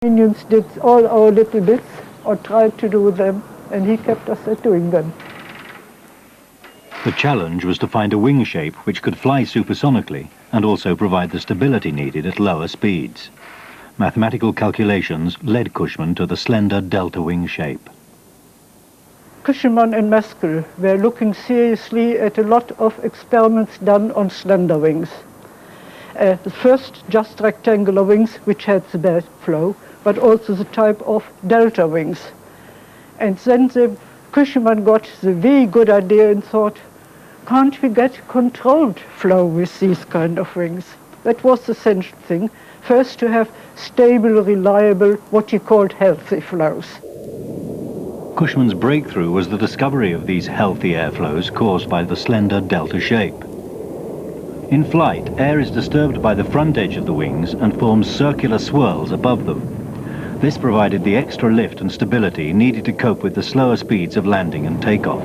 Indians did all our little bits, or tried to do them, and he kept us at doing them. The challenge was to find a wing shape which could fly supersonically and also provide the stability needed at lower speeds. Mathematical calculations led Cushman to the slender delta wing shape. Cushman and Meskel were looking seriously at a lot of experiments done on slender wings. The first just rectangular wings, which had the bad flow, but also the type of delta wings. And then Cushman got the very good idea and thought, can't we get controlled flow with these kind of wings? That was the central thing. First, to have stable, reliable, what he called healthy flows. Cushman's breakthrough was the discovery of these healthy airflows caused by the slender delta shape. In flight, air is disturbed by the front edge of the wings and forms circular swirls above them. This provided the extra lift and stability needed to cope with the slower speeds of landing and takeoff.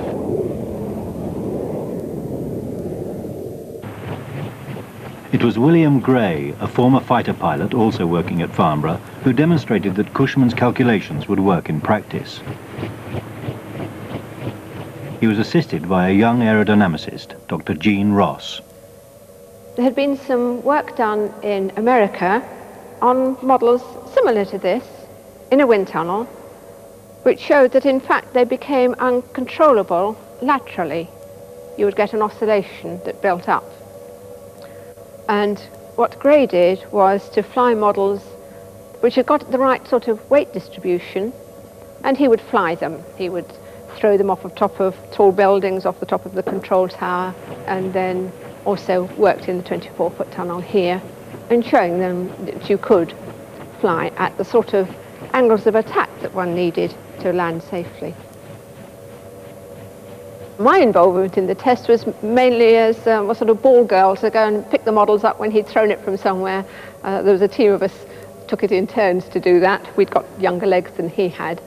It was William Gray, a former fighter pilot also working at Farnborough, who demonstrated that Cushman's calculations would work in practice. He was assisted by a young aerodynamicist, Dr. Jean Ross. There had been some work done in America on models similar to this in a wind tunnel, which showed that in fact they became uncontrollable laterally. You would get an oscillation that built up. And what Gray did was to fly models which had got the right sort of weight distribution, and he would fly them. He would throw them off the top of tall buildings, off the top of the control tower, and then also worked in the 24-foot tunnel here, and showing them that you could fly at the sort of angles of attack that one needed to land safely. My involvement in the test was mainly as a sort of ball girl to go and pick the models up when he'd thrown it from somewhere. There was a team of us took it in turns to do that. We'd got younger legs than he had.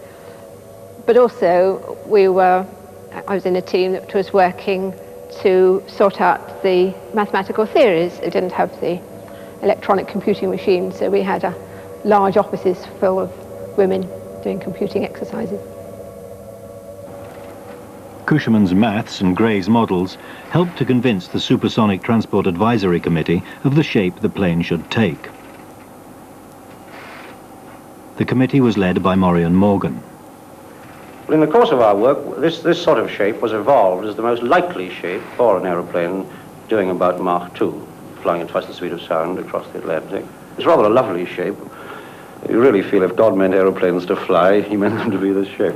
But also I was in a team that was working to sort out the mathematical theories. It didn't have the electronic computing machines, so we had large offices full of women doing computing exercises. Cushman's maths and Gray's models helped to convince the Supersonic Transport Advisory Committee of the shape the plane should take. The committee was led by Morian Morgan. In the course of our work, this sort of shape was evolved as the most likely shape for an aeroplane doing about Mach 2, flying at twice the speed of sound across the Atlantic. It's rather a lovely shape. You really feel if God meant aeroplanes to fly, he meant them to be this shape.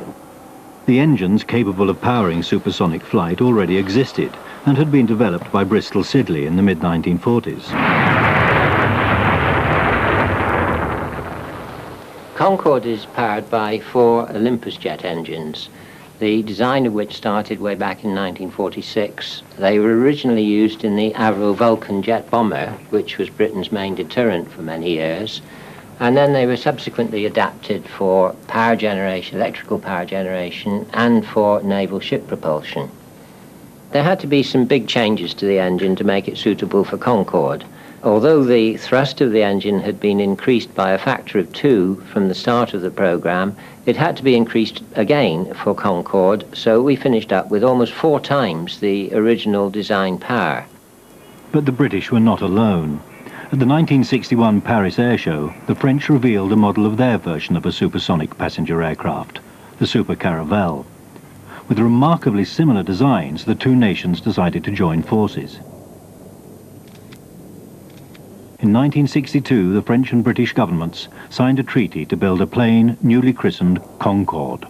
The engines capable of powering supersonic flight already existed and had been developed by Bristol Siddeley in the mid-1940s. Concorde is powered by 4 Olympus jet engines, the design of which started way back in 1946. They were originally used in the Avro Vulcan jet bomber, which was Britain's main deterrent for many years. And then they were subsequently adapted for power generation, electrical power generation, and for naval ship propulsion. There had to be some big changes to the engine to make it suitable for Concorde. Although the thrust of the engine had been increased by a factor of 2 from the start of the program, it had to be increased again for Concorde, so we finished up with almost 4 times the original design power. But the British were not alone. At the 1961 Paris Air Show, the French revealed a model of their version of a supersonic passenger aircraft, the Super Caravelle. With remarkably similar designs, the two nations decided to join forces. In 1962, the French and British governments signed a treaty to build a plane newly christened Concorde.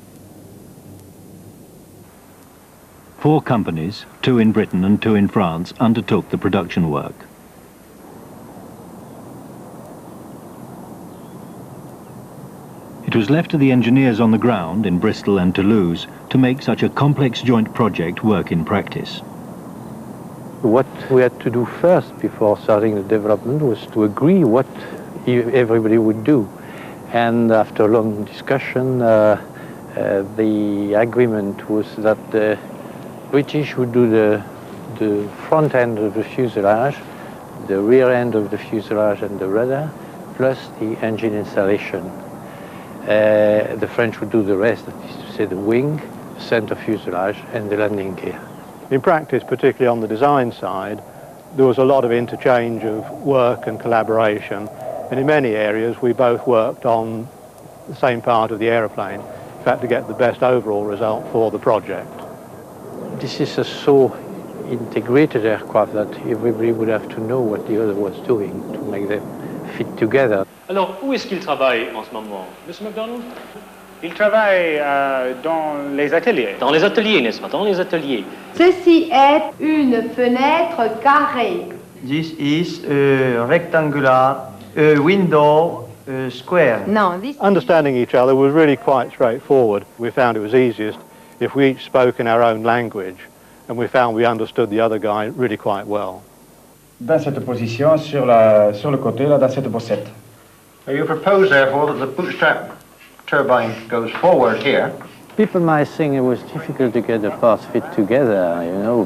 4 companies, 2 in Britain and 2 in France, undertook the production work. It was left to the engineers on the ground in Bristol and Toulouse to make such a complex joint project work in practice. What we had to do first before starting the development was to agree what everybody would do. And after a long discussion, the agreement was that the British would do the front end of the fuselage, the rear end of the fuselage and the rudder, plus the engine installation. The French would do the rest, that is to say the wing, center fuselage, and the landing gear. In practice, particularly on the design side, there was a lot of interchange of work and collaboration, and in many areas we both worked on the same part of the aeroplane, in fact, to get the best overall result for the project. This is a so integrated aircraft that everybody would have to know what the other was doing to make them fit together. Alors, où est-ce qu'il travaille en ce moment, Monsieur MacDonald? Il travaille dans les ateliers. Dans les ateliers, n'est-ce pas? Dans les ateliers. Ceci est une fenêtre carrée. This is a rectangular window square. No, this Understanding each other was really quite straightforward. We found it was easiest if we each spoke in our own language, and we found we understood the other guy really quite well. Dans cette position, sur le côté, là, dans cette bossette. You propose, therefore, that the bootstrap turbine goes forward here. People might think it was difficult to get the parts fit together, you know,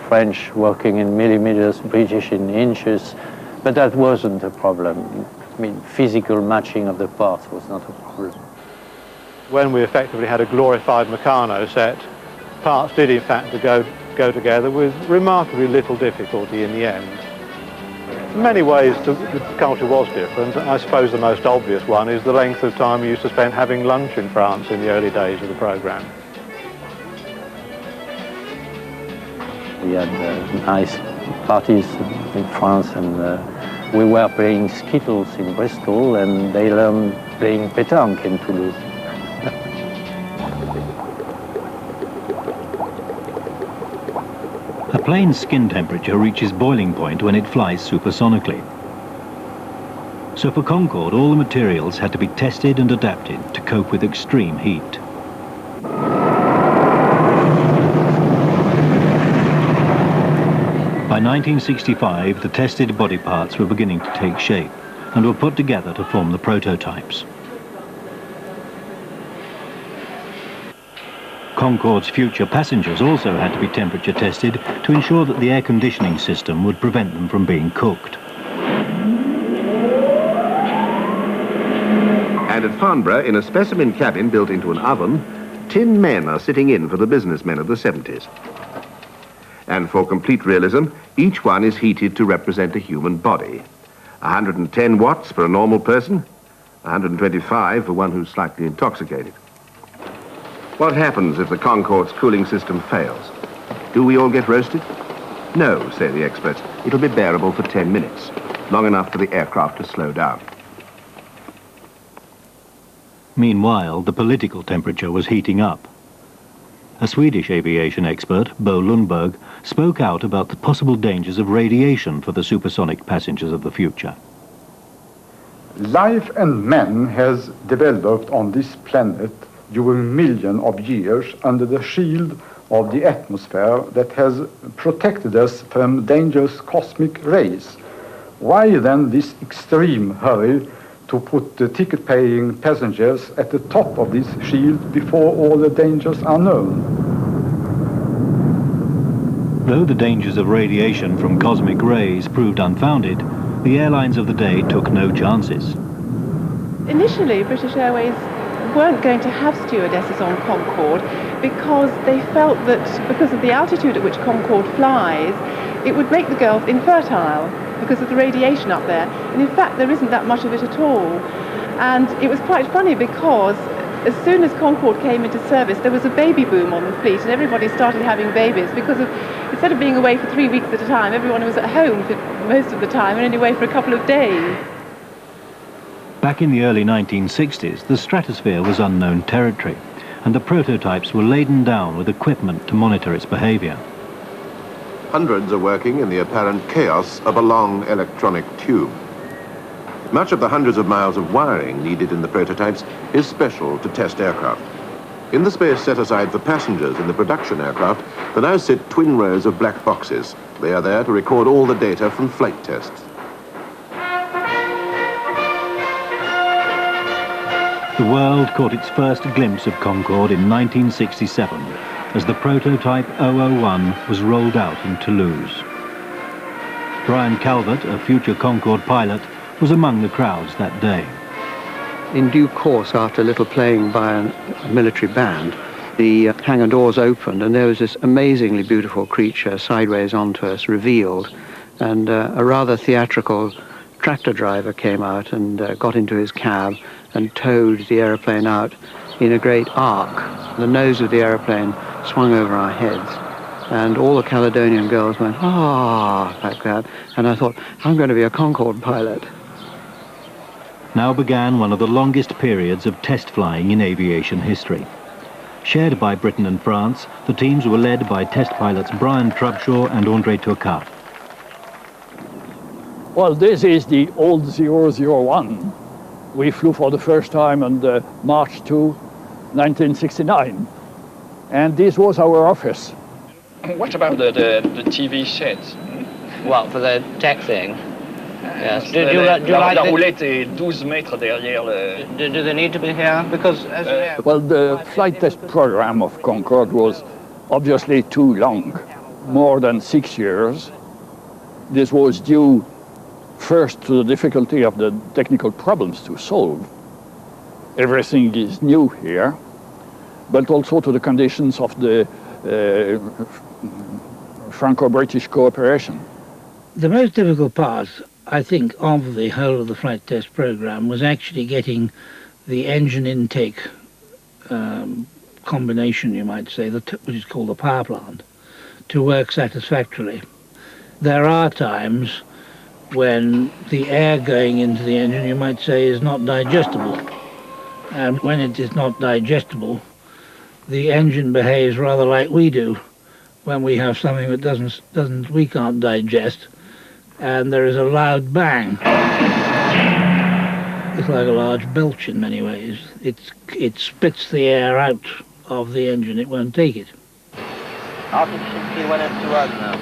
French working in millimeters, British in inches, but that wasn't a problem. I mean, physical matching of the parts was not a problem. When we effectively had a glorified Meccano set, parts did in fact go together with remarkably little difficulty in the end. In many ways the culture was different. I suppose the most obvious one is the length of time we used to spend having lunch in France in the early days of the programme. We had nice parties in France, and we were playing skittles in Bristol, and they learned playing pétanque in Toulouse. A plane's skin temperature reaches boiling point when it flies supersonically. So for Concorde, all the materials had to be tested and adapted to cope with extreme heat. By 1965, the tested body parts were beginning to take shape and were put together to form the prototypes. Concorde's future passengers also had to be temperature tested to ensure that the air conditioning system would prevent them from being cooked. And at Farnborough, in a specimen cabin built into an oven, 10 men are sitting in for the businessmen of the 70s. And for complete realism, each one is heated to represent a human body. 110 watts for a normal person, 125 for one who's slightly intoxicated. What happens if the Concorde's cooling system fails? Do we all get roasted? No, say the experts. It'll be bearable for 10 minutes, long enough for the aircraft to slow down. Meanwhile, the political temperature was heating up. A Swedish aviation expert, Bo Lundberg, spoke out about the possible dangers of radiation for the supersonic passengers of the future. Life and man has developed on this planet during millions of years under the shield of the atmosphere that has protected us from dangerous cosmic rays. Why then this extreme hurry to put the ticket-paying passengers at the top of this shield before all the dangers are known? Though the dangers of radiation from cosmic rays proved unfounded, the airlines of the day took no chances. Initially, British Airways weren't going to have stewardesses on Concorde because they felt that because of the altitude at which Concorde flies, it would make the girls infertile because of the radiation up there. And in fact, there isn't that much of it at all. And it was quite funny because as soon as Concorde came into service, there was a baby boom on the fleet and everybody started having babies because of, instead of being away for 3 weeks at a time, everyone was at home for most of the time and only away for a couple of days. Back in the early 1960s, the stratosphere was unknown territory, and the prototypes were laden down with equipment to monitor its behavior. Hundreds are working in the apparent chaos of a long electronic tube. Much of the hundreds of miles of wiring needed in the prototypes is special to test aircraft. In the space set aside for passengers in the production aircraft, there now sit twin rows of black boxes. They are there to record all the data from flight tests. The world caught its first glimpse of Concorde in 1967 as the prototype 001 was rolled out in Toulouse. Brian Calvert, a future Concorde pilot, was among the crowds that day. In due course, after a little playing by a military band, the hangar doors opened and there was this amazingly beautiful creature sideways onto us, revealed, and a rather theatrical tractor driver came out and got into his cab and towed the aeroplane out in a great arc. The nose of the aeroplane swung over our heads, and all the Caledonian girls went, "Ah," like that, and I thought, I'm going to be a Concorde pilot. Now began one of the longest periods of test flying in aviation history. Shared by Britain and France, the teams were led by test pilots Brian Trubshaw and André Turcat. Well, this is the old 001. We flew for the first time on March 2, 1969. And this was our office. What about the TV sets? Well, for the tech thing? Yes. Do La roulette est 12 mètres derrière le... Do they need to be here? Because as well, the flight test program of Concorde was obviously too long, more than 6 years. This was due first to the difficulty of the technical problems to solve. Everything is new here, but also to the conditions of the Franco-British cooperation. The most difficult part, I think, of the whole of the flight test program was actually getting the engine intake combination, you might say, which is called the power plant, to work satisfactorily. There are times when the air going into the engine, you might say, is not digestible. And when it is not digestible, the engine behaves rather like we do when we have something that we can't digest, and there is a loud bang. It's like a large belch in many ways. It spits the air out of the engine, it won't take it. Arctic 61 F2 now.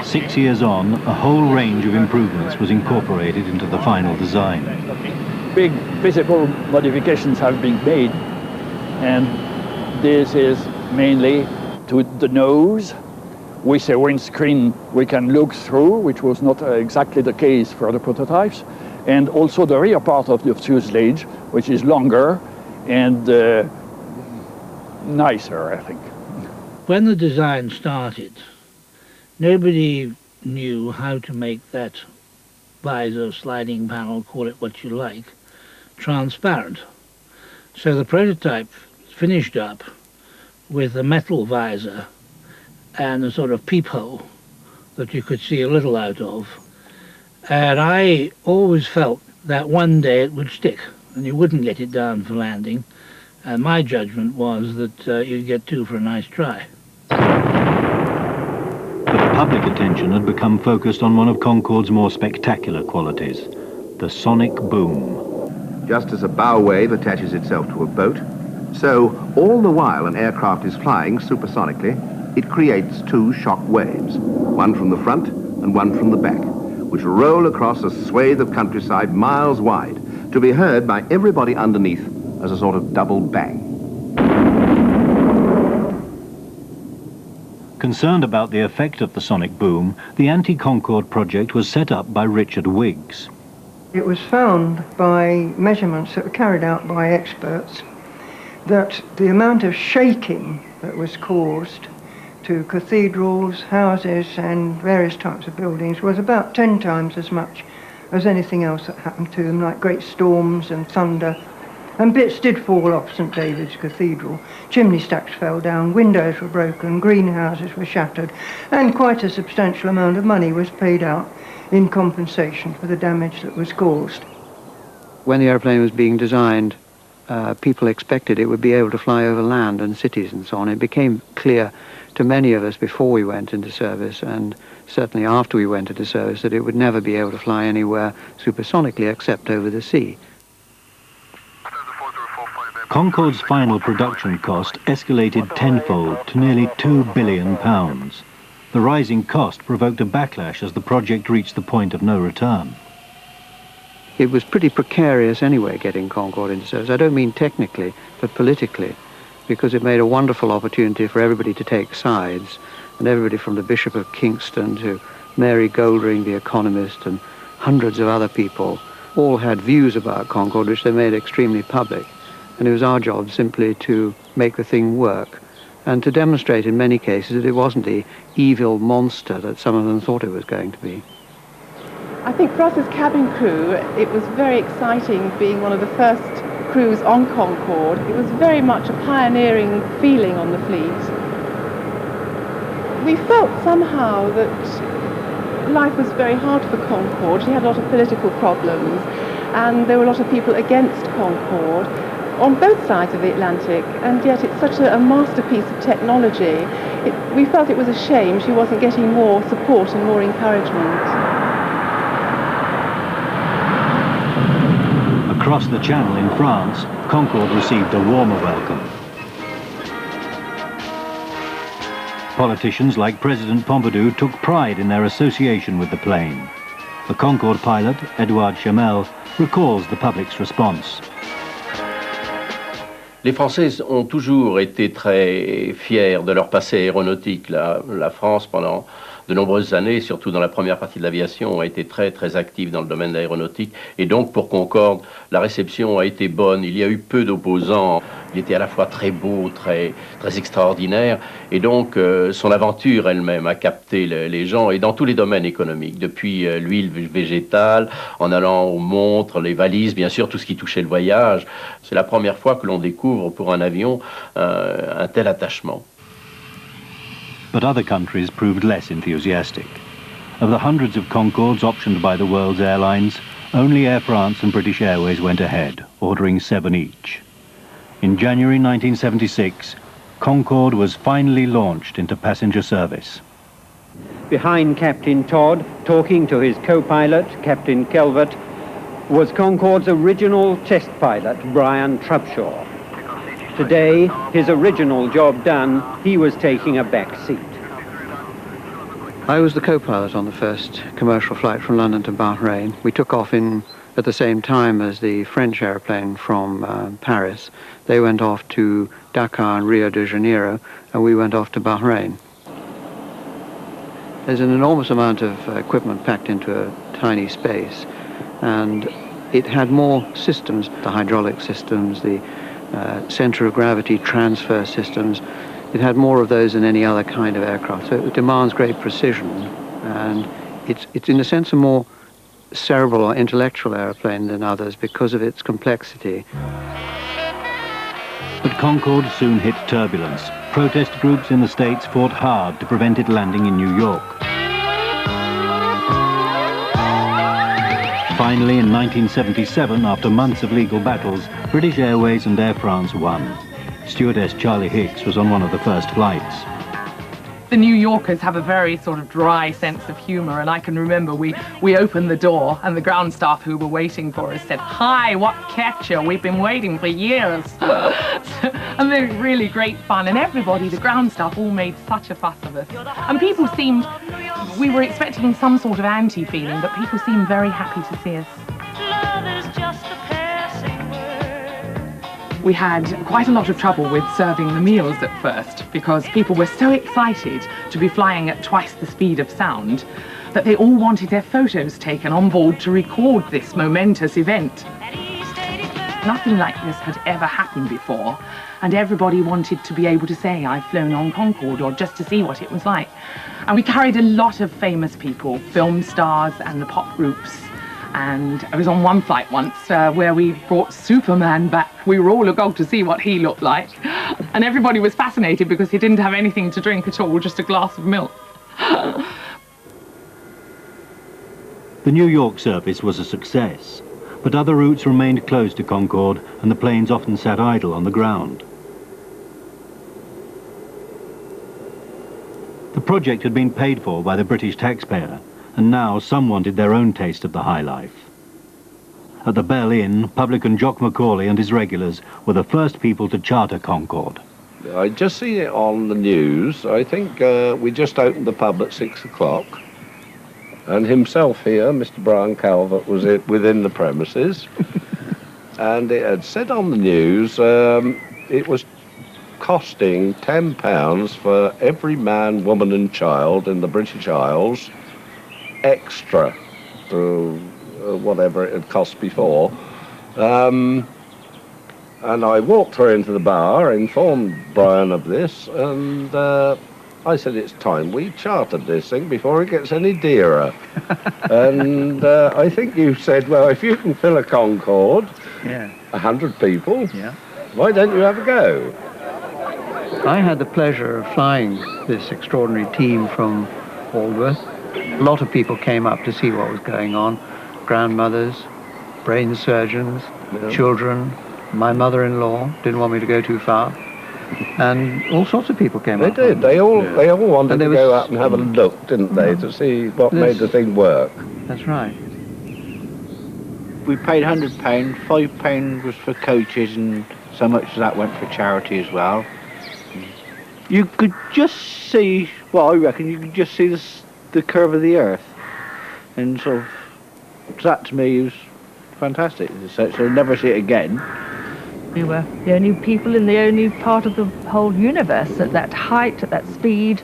6 years on, a whole range of improvements was incorporated into the final design. Big visible modifications have been made, and this is mainly to the nose. With a windscreen we can look through, which was not exactly the case for the prototypes, and also the rear part of the fuselage, which is longer and nicer, I think. When the design started, nobody knew how to make that visor, sliding panel, call it what you like, transparent. So the prototype finished up with a metal visor and a sort of peephole that you could see a little out of. And I always felt that one day it would stick and you wouldn't get it down for landing. And my judgment was that you'd get two for a nice try. But public attention had become focused on one of Concorde's more spectacular qualities, the sonic boom. Just as a bow wave attaches itself to a boat, so all the while an aircraft is flying supersonically, it creates two shock waves, one from the front and one from the back, which roll across a swathe of countryside miles wide, to be heard by everybody underneath as a sort of double bang. Concerned about the effect of the sonic boom, the anti-Concorde project was set up by Richard Wiggs. It was found by measurements that were carried out by experts that the amount of shaking that was caused to cathedrals, houses and various types of buildings was about 10 times as much as anything else that happened to them, like great storms and thunder. And bits did fall off St David's Cathedral. Chimney stacks fell down, windows were broken, greenhouses were shattered, and quite a substantial amount of money was paid out in compensation for the damage that was caused. When the airplane was being designed, people expected it would be able to fly over land and cities and so on. It became clear to many of us before we went into service, and certainly after we went into service, that it would never be able to fly anywhere supersonically except over the sea. Concorde's final production cost escalated tenfold to nearly £2 billion. The rising cost provoked a backlash as the project reached the point of no return. It was pretty precarious anyway getting Concorde into service. I don't mean technically, but politically, because it made a wonderful opportunity for everybody to take sides, and everybody from the Bishop of Kingston to Mary Goldring, the economist, and hundreds of other people all had views about Concorde which they made extremely public, and it was our job simply to make the thing work and to demonstrate in many cases that it wasn't the evil monster that some of them thought it was going to be. I think for us as cabin crew, it was very exciting being one of the first crews on Concorde. It was very much a pioneering feeling on the fleet. We felt somehow that life was very hard for Concorde. She had a lot of political problems, and there were a lot of people against Concorde on both sides of the Atlantic, and yet it's such a masterpiece of technology. We felt it was a shame she wasn't getting more support and more encouragement. Across the Channel in France, Concorde received a warmer welcome. Politicians like President Pompidou took pride in their association with the plane. The Concorde pilot, Edouard Chamel, recalls the public's response. Les Français ont toujours été très fiers de leur passé aéronautique. La France, pendant de nombreuses années, surtout dans la première partie de l'aviation, a été très très active dans le domaine de l'aéronautique. Et donc pour Concorde, la réception a été bonne. Il y a eu peu d'opposants. Il était à la fois très beau, très extraordinaire. Et donc son aventure elle-même a capté les gens, et dans tous les domaines économiques. Depuis l'huile végétale, en allant aux montres, les valises, bien sûr, tout ce qui touchait le voyage. C'est la première fois que l'on découvre pour un avion un tel attachement. But other countries proved less enthusiastic. Of the hundreds of Concordes optioned by the world's airlines, only Air France and British Airways went ahead, ordering 7 each. In January 1976, Concorde was finally launched into passenger service. Behind Captain Todd, talking to his co-pilot, Captain Calvert, was Concorde's original test pilot, Brian Trubshaw. Today, his original job done, he was taking a back seat. I was the co-pilot on the first commercial flight from London to Bahrain. We took off at the same time as the French airplane from Paris. They went off to Dakar and Rio de Janeiro, and we went off to Bahrain. There's an enormous amount of equipment packed into a tiny space, and it had more systems, the hydraulic systems, the center of gravity transfer systems. It had more of those than any other kind of aircraft, so it demands great precision, and it's in a sense a more cerebral or intellectual airplane than others because of its complexity. But Concorde soon hit turbulence. Protest groups in the States fought hard to prevent it landing in New York. Finally, in 1977, after months of legal battles, British Airways and Air France won. Stewardess Charlie Hicks was on one of the first flights. The New Yorkers have a very sort of dry sense of humour, and I can remember we opened the door and the ground staff who were waiting for us said, "Hi, what catcher? We've been waiting for years." And they're really great fun, and everybody, the ground staff, all made such a fuss of us. And people seemed, we were expecting some sort of anti-feeling, but people seemed very happy to see us. We had quite a lot of trouble with serving the meals at first because people were so excited to be flying at twice the speed of sound that they all wanted their photos taken on board to record this momentous event. Nothing like this had ever happened before, and everybody wanted to be able to say, "I've flown on Concorde," or just to see what it was like. And we carried a lot of famous people, film stars and the pop groups. And I was on one flight once where we brought Superman back. We were all agog to see what he looked like. And everybody was fascinated because he didn't have anything to drink at all, just a glass of milk. The New York service was a success, but other routes remained closed to Concorde, and the planes often sat idle on the ground. The project had been paid for by the British taxpayer, and now some wanted their own taste of the high life. At the Bell Inn, publican Jock Macaulay and his regulars were the first people to charter Concorde. I just seen it on the news. I think we just opened the pub at 6 o'clock. And himself here, Mr. Brian Calvert, was within the premises. And it had said on the news it was costing £10 for every man, woman and child in the British Isles extra to whatever it had cost before. And I walked her into the bar, informed Brian of this, and I said, it's time we chartered this thing before it gets any dearer. And I think you said, well, if you can fill a Concorde, 100 people, why don't you have a go? I had the pleasure of flying this extraordinary team from Aldworth. A lot of people came up to see what was going on. Grandmothers, brain surgeons, children, my mother-in-law didn't want me to go too far. And all sorts of people came up. They did. They all wanted to go up and have a look, didn't they, to see what made the thing work. That's right. We paid £100, £5 was for coaches, and so much of that went for charity as well. You could just see, well, I reckon you could just see the curve of the earth, and sort of, that to me was fantastic. So never see it again. We were the only people in the only part of the whole universe at that height, at that speed,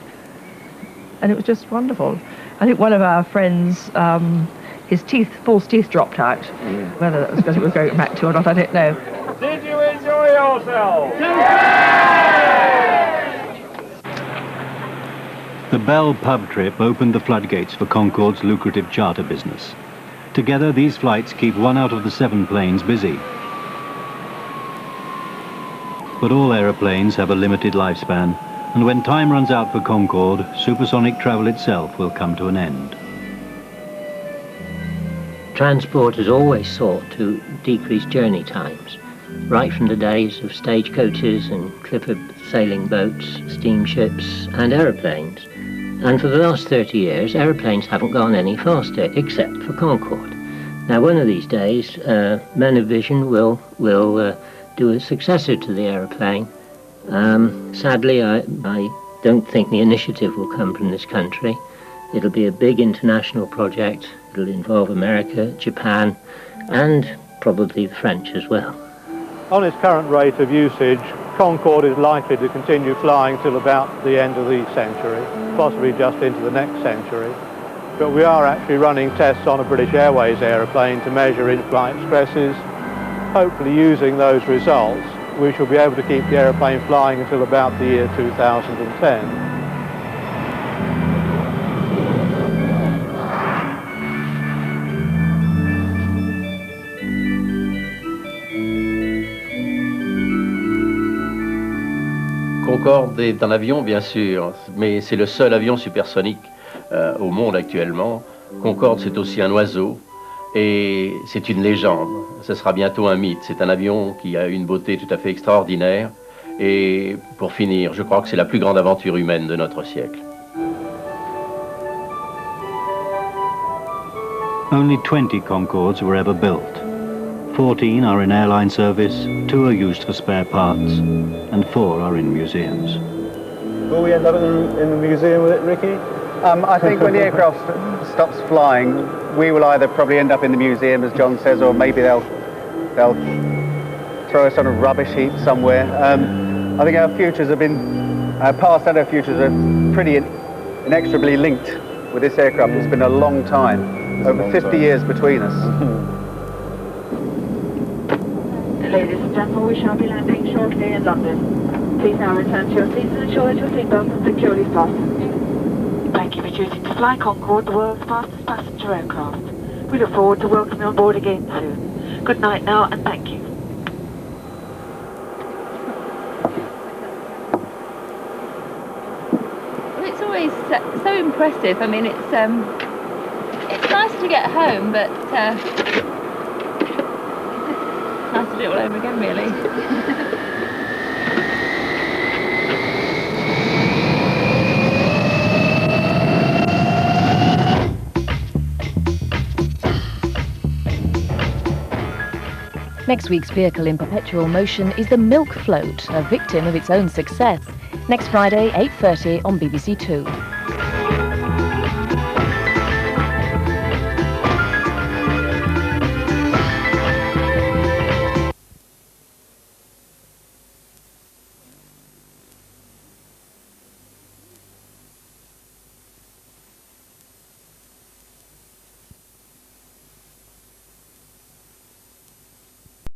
and it was just wonderful. I think one of our friends, his false teeth dropped out. Whether that was because it was going back to or not, I don't know. Did you enjoy yourself? The Bell pub trip opened the floodgates for Concorde's lucrative charter business. Together, these flights keep 1 out of the 7 planes busy. But all aeroplanes have a limited lifespan, and when time runs out for Concorde, supersonic travel itself will come to an end. Transport has always sought to decrease journey times, right from the days of stagecoaches and clipper sailing boats, steamships and aeroplanes. And for the last 30 years, aeroplanes haven't gone any faster, except for Concorde. Now, one of these days, men of vision will do a successor to the aeroplane. Sadly, I don't think the initiative will come from this country. It'll be a big international project. It'll involve America, Japan, and probably the French as well. On its current rate of usage, Concorde is likely to continue flying till about the end of the century, possibly just into the next century. But we are actually running tests on a British Airways aeroplane to measure in-flight stresses. Hopefully, using those results, we shall be able to keep the aeroplane flying until about the year 2010. Concorde est un avion, bien sûr, mais c'est le seul avion supersonique au monde actuellement. Concorde, c'est aussi un oiseau et c'est une légende. Ce sera bientôt un mythe. C'est un avion qui a une beauté tout à fait extraordinaire. Et pour finir, je crois que c'est la plus grande aventure humaine de notre siècle. Only 20 Concordes were ever built. 14 are in airline service, 2 are used for spare parts, and 4 are in museums. Will we end up in the museum with it, Ricky? I think when the aircraft stops flying, we will either probably end up in the museum, as John says, or maybe they'll throw us on a rubbish heap somewhere. I think our futures have been, our past and our futures are pretty inexorably linked with this aircraft. It's been a long time, over 50 years between us. Ladies and gentlemen, we shall be landing shortly in London. Please now return to your seats and ensure that your seatbelts are securely fastened. Thank you for choosing to fly Concorde, the world's fastest passenger aircraft. We look forward to welcoming you on board again soon. Good night now, and thank you. Well, it's always so impressive. I mean, it's nice to get home, but nice to do it all over again, really. Next week's vehicle in perpetual motion is the Milk Float, a victim of its own success. Next Friday, 8:30 on BBC2.